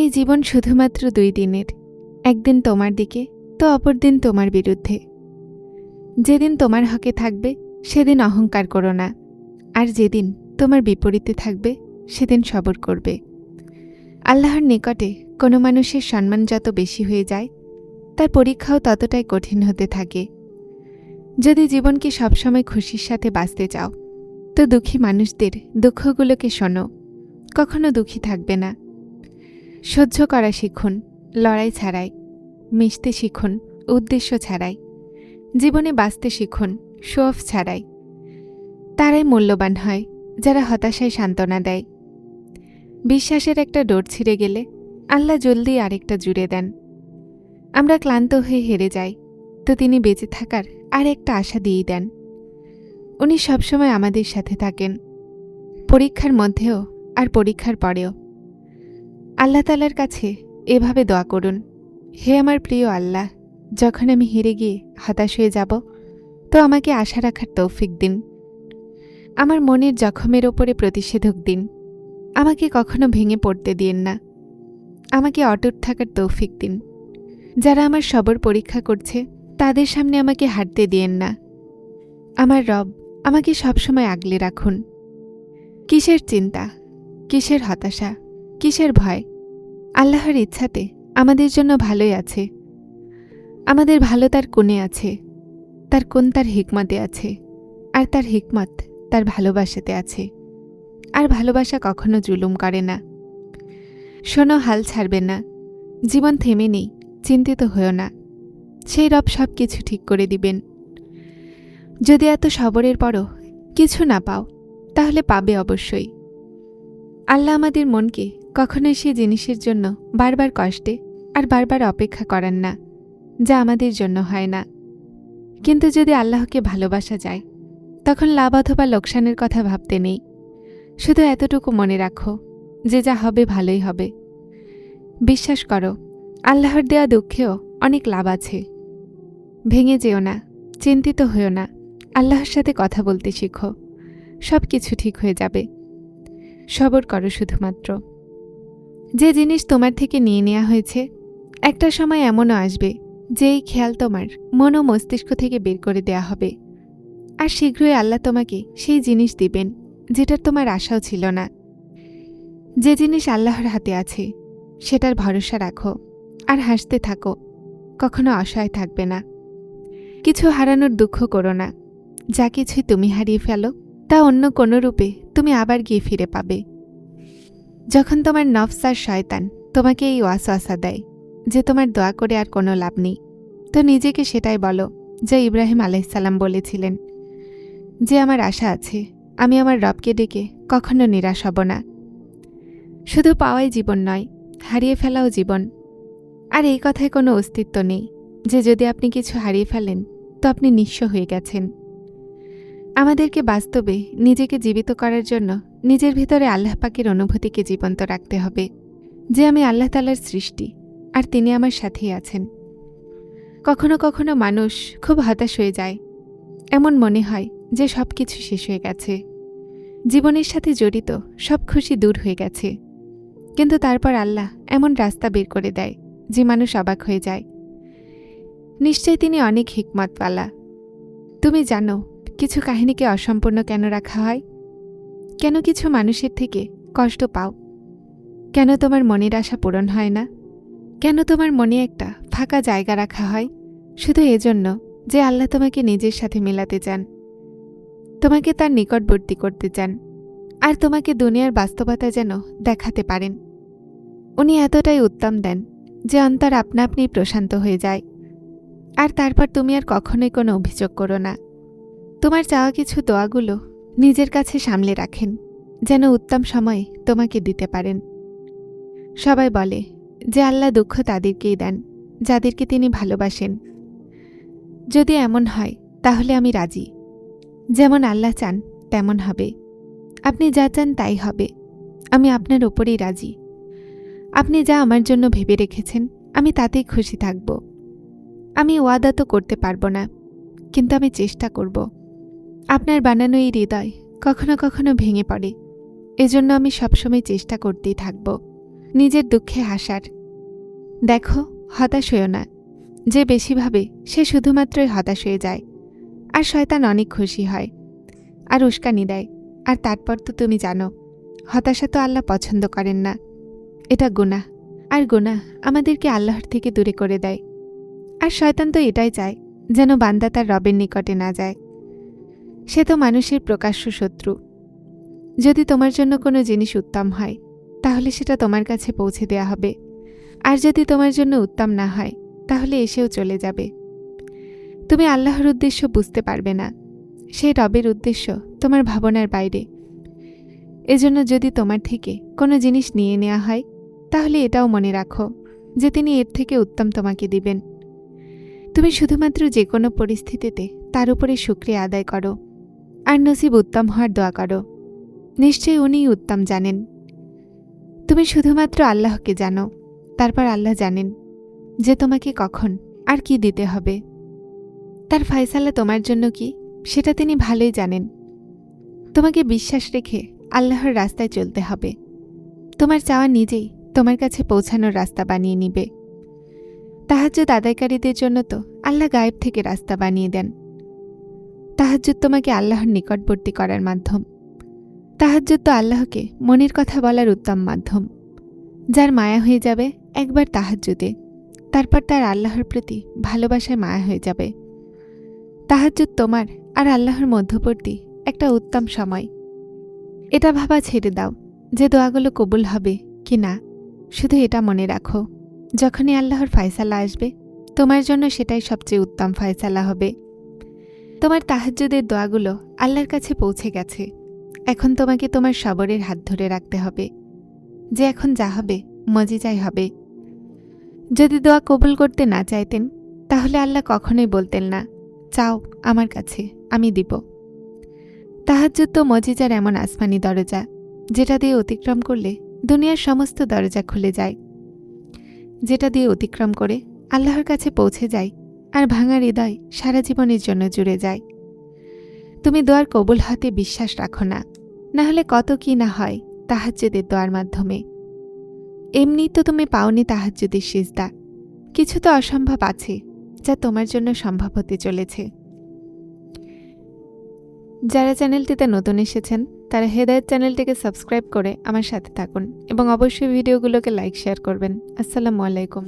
এই জীবন শুধুমাত্র 2 দিনের, একদিন তোমার দিকে তো অপর দিন তোমার বিরুদ্ধে। যেদিন তোমার হকে থাকবে সেদিন অহংকার করো না, আর যেদিন তোমার বিপরীতে থাকবে সেদিন সবর করবে। আল্লাহর নিকটে কোনো মানুষের সম্মান যত বেশি হয়ে যায়, তার পরীক্ষাও ততটাই কঠিন হতে থাকে। যদি জীবনকে সবসময় খুশির সাথে বাঁচতে চাও, তো দুঃখী মানুষদের দুঃখগুলোকে শোনো, কখনো দুঃখী থাকবে না। সহ্য করা শিখুন, লড়াই ছাড়াই। মিশতে শিখুন, উদ্দেশ্য ছাড়াই। জীবনে বাঁচতে শিখুন, শো অফ ছাড়াই। তারাই মূল্যবান হয় যারা হতাশায় সান্ত্বনা দেয়। বিশ্বাসের একটা ডোর ছিঁড়ে গেলে আল্লাহ জলদি আরেকটা জুড়ে দেন। আমরা ক্লান্ত হয়ে হেরে যাই, তো তিনি বেঁচে থাকার আর একটা আশা দিয়েই দেন। উনি সবসময় আমাদের সাথে থাকেন, পরীক্ষার মধ্যেও আর পরীক্ষার পরেও। আল্লাহ তাআলার কাছে এভাবে দোয়া করুন, হে আমার প্রিয় আল্লাহ, যখন আমি হেরে গিয়ে হতাশ হয়ে যাব, তো আমাকে আশা রাখার তৌফিক দিন। আমার মনের জখমের ওপরে প্রতিষেধক দিন। আমাকে কখনো ভেঙে পড়তে দিয়েন না। আমাকে অটুট থাকার তৌফিক দিন। যারা আমার সবর পরীক্ষা করছে, তাদের সামনে আমাকে হারতে দিয়েন না। আমার রব, আমাকে সবসময় আগলে রাখুন। কিসের চিন্তা, কিসের হতাশা, কিসের ভয়? আল্লাহর ইচ্ছাতে আমাদের জন্য ভালোই আছে। আমাদের ভালো তার কোণে আছে, তার কোণ তার হিকমতে আছে, আর তার হিকমত তার ভালোবাসাতে আছে। আর ভালোবাসা কখনো জুলুম করে না। শোনো, হাল ছাড়বে না। জীবন থেমে নেই, চিন্তিত হয়েও না। সেই রব সব কিছু ঠিক করে দিবেন। যদি এত সবরের পরও কিছু না পাও, তাহলে পাবে অবশ্যই। আল্লাহ আমাদের মনকে কখনোই সে জিনিসের জন্য বারবার কষ্টে আর বারবার অপেক্ষা করান না, যা আমাদের জন্য হয় না। কিন্তু যদি আল্লাহকে ভালোবাসা যায়, তখন লাভ অথবা লোকসানের কথা ভাবতে নেই। শুধু এতটুকু মনে রাখো যে যা হবে ভালোই হবে। বিশ্বাস করো, আল্লাহর দেয়া দুঃখেও অনেক লাভ আছে। ভেঙে যেও না, চিন্তিত হয়েও না। আল্লাহর সাথে কথা বলতে শিখো, সব কিছু ঠিক হয়ে যাবে। সবর করো শুধুমাত্র। যে জিনিস তোমার থেকে নিয়ে নেওয়া হয়েছে, একটা সময় এমনও আসবে যে এই খেয়াল তোমার মন ও মস্তিষ্ক থেকে বের করে দেয়া হবে। আর শীঘ্রই আল্লাহ তোমাকে সেই জিনিস দিবেন যেটার তোমার আশাও ছিল না। যে জিনিস আল্লাহর হাতে আছে, সেটার ভরসা রাখো আর হাসতে থাকো, কখনো অসহায় থাকবে না। কিছু হারানোর দুঃখ করো না। যা কিছুই তুমি হারিয়ে ফেলো, তা অন্য কোনো রূপে তুমি আবার গিয়ে ফিরে পাবে। যখন তোমার নফস আর শয়তান তোমাকে এই ওয়াসওয়াসা দেয় যে তোমার দোয়া করে আর কোনো লাভ নেই, তো নিজেকে সেটাই বলো যা ইব্রাহিম আলাইহিসসালাম বলেছিলেন, যে আমার আশা আছে, আমি আমার রবকে ডেকে কখনো নিরাশ হব না। শুধু পাওয়াই জীবন নয়, হারিয়ে ফেলাও জীবন। আর এই কথায় কোনো অস্তিত্ব নেই যে যদি আপনি কিছু হারিয়ে ফেলেন তো আপনি নিঃস্ব হয়ে গেছেন। আমাদেরকে বাস্তবে নিজেকে জীবিত করার জন্য নিজের ভিতরে আল্লাহ পাকের অনুভূতিকে জীবন্ত রাখতে হবে, যে আমি আল্লাহ তাআলার সৃষ্টি আর তিনি আমার সাথেই আছেন। কখনো কখনো মানুষ খুব হতাশ হয়ে যায়। এমন মনে হয় যে সব কিছু শেষ হয়ে গেছে, জীবনের সাথে জড়িত সব খুশি দূর হয়ে গেছে। কিন্তু তারপর আল্লাহ এমন রাস্তা বের করে দেয় যে মানুষ অবাক হয়ে যায়। নিশ্চয় তিনি অনেক হিকমতওয়ালা। তুমি জানো কিছু কাহিনীকে অসম্পূর্ণ কেন রাখা হয়? কেন কিছু মানুষের থেকে কষ্ট পাও? কেন তোমার মনের আশা পূরণ হয় না? কেন তোমার মনে একটা ফাঁকা জায়গা রাখা হয়? শুধু এজন্য যে আল্লাহ তোমাকে নিজের সাথে মেলাতে চান, তোমাকে তার নিকটবর্তী করতে চান, আর তোমাকে দুনিয়ার বাস্তবতা যেন দেখাতে পারেন। উনি এতটাই উত্তম দেন যে অন্তর আপনা আপনি প্রশান্ত হয়ে যায়। আর তারপর তুমি আর কখনোই কোনো অভিযোগ করো না। তোমার চাওয়া কিছু দোয়াগুলো নিজের কাছে সামলে রাখেন, যেন উত্তম সময়ে তোমাকে দিতে পারেন। সবাই বলে যে আল্লাহ দুঃখ তাদেরকেই দেন যাদেরকে তিনি ভালোবাসেন। যদি এমন হয় তাহলে আমি রাজি। যেমন আল্লাহ চান তেমন হবে। আপনি যা চান তাই হবে। আমি আপনার ওপরেই রাজি। আপনি যা আমার জন্য ভেবে রেখেছেন, আমি তাতেই খুশি থাকব। আমি ওয়াদা তো করতে পারবো না, কিন্তু আমি চেষ্টা করব। আপনার বানানো এই হৃদয় কখনো কখনো ভেঙে পড়ে, এজন্য আমি সবসময় চেষ্টা করতেই থাকব নিজের দুঃখে হাসার। দেখো, হতাশ হইও না। যে বেশি ভাবে সে শুধুমাত্রই হতাশ হয়ে যায়। আর শয়তান অনেক খুশি হয় আর উস্কানি দেয়। আর তারপর তো তুমি জানো, হতাশা তো আল্লাহ পছন্দ করেন না। এটা গুনাহ, আর গুনাহ আমাদেরকে আল্লাহর থেকে দূরে করে দেয়। আর শয়তান তো এটাই চায় যেন বান্দা তার রবের নিকটে না যায়। সে তো মানুষের প্রকাশ্য শত্রু। যদি তোমার জন্য কোনো জিনিস উত্তম হয়, তাহলে সেটা তোমার কাছে পৌঁছে দেয়া হবে। আর যদি তোমার জন্য উত্তম না হয়, তাহলে এসেও চলে যাবে। তুমি আল্লাহর উদ্দেশ্য বুঝতে পারবে না। সেই রবের উদ্দেশ্য তোমার ভাবনার বাইরে। এজন্য যদি তোমার থেকে কোনো জিনিস নিয়ে নেওয়া হয়, তাহলে এটাও মনে রাখো যে তিনি এর থেকে উত্তম তোমাকে দিবেন। তুমি শুধুমাত্র যে কোনো পরিস্থিতিতে তার উপরে শুকরিয়া আদায় করো আর নসিব উত্তম হওয়ার দোয়া করো। নিশ্চয়ই উনিই উত্তম জানেন। তুমি শুধুমাত্র আল্লাহকে জানো, তারপর আল্লাহ জানেন যে তোমাকে কখন আর কি দিতে হবে। তার ফয়সালা তোমার জন্য কি, সেটা তিনি ভালোই জানেন। তোমাকে বিশ্বাস রেখে আল্লাহর রাস্তায় চলতে হবে। তোমার চাওয়া নিজেই তোমার কাছে পৌঁছানোর রাস্তা বানিয়ে নিবে। তাহাজ্জুদ আদায়কারীদের জন্য তো আল্লাহ গায়েব থেকে রাস্তা বানিয়ে দেন। তাহাজ্জুদ তোমাকে আল্লাহর নিকটবর্তী করার মাধ্যম। তাহাজ্জুদ তো আল্লাহকে মনের কথা বলার উত্তম মাধ্যম। যার মায়া হয়ে যাবে একবার তাহাজ্জুদে, তারপর তার আল্লাহর প্রতি ভালোবাসায় মায়া হয়ে যাবে। তাহাজ্জুদ তোমার আর আল্লাহর মধ্যবর্তী একটা উত্তম সময়। এটা ভাবা ছেড়ে দাও যে দোয়াগুলো কবুল হবে কি না। শুধু এটা মনে রাখো, যখনই আল্লাহর ফয়সালা আসবে, তোমার জন্য সেটাই সবচেয়ে উত্তম ফয়সালা হবে। তোমার তাহাজ্জুদের দোয়াগুলো আল্লাহর কাছে পৌঁছে গেছে। এখন তোমাকে তোমার সবরের হাত ধরে রাখতে হবে যে এখন যা হবে মজিজাই হবে। যদি দোয়া কবুল করতে না চাইতেন, তাহলে আল্লাহ কখনোই বলতেন না, চাও আমার কাছে, আমি দিব। তাহাজ্জুদ তো মজিজার এমন আসমানি দরজা, যেটা দিয়ে অতিক্রম করলে দুনিয়ার সমস্ত দরজা খুলে যায়, যেটা দিয়ে অতিক্রম করে আল্লাহর কাছে পৌঁছে যায় আর ভাঙা হৃদয় সারা জীবনের জন্য জুড়ে যায়। তুমি দোয়ার কবুল হতে বিশ্বাস রাখো না, না হলে কত কি না হয় তাহাজ্জুদের দোয়ার মাধ্যমে। এমনি তো তুমি পাওনি তাহাজ্জুদের সিজদা। কিছু তো অসম্ভব আছে যা তোমার জন্য সম্ভব হতে চলেছে। যারা চ্যানেলটিতে নতুন এসেছেন, তারা হেদায়েত চ্যানেলটিকে সাবস্ক্রাইব করে আমার সাথে থাকুন এবং অবশ্যই ভিডিওগুলোকে লাইক শেয়ার করবেন। আসসালামু আলাইকুম।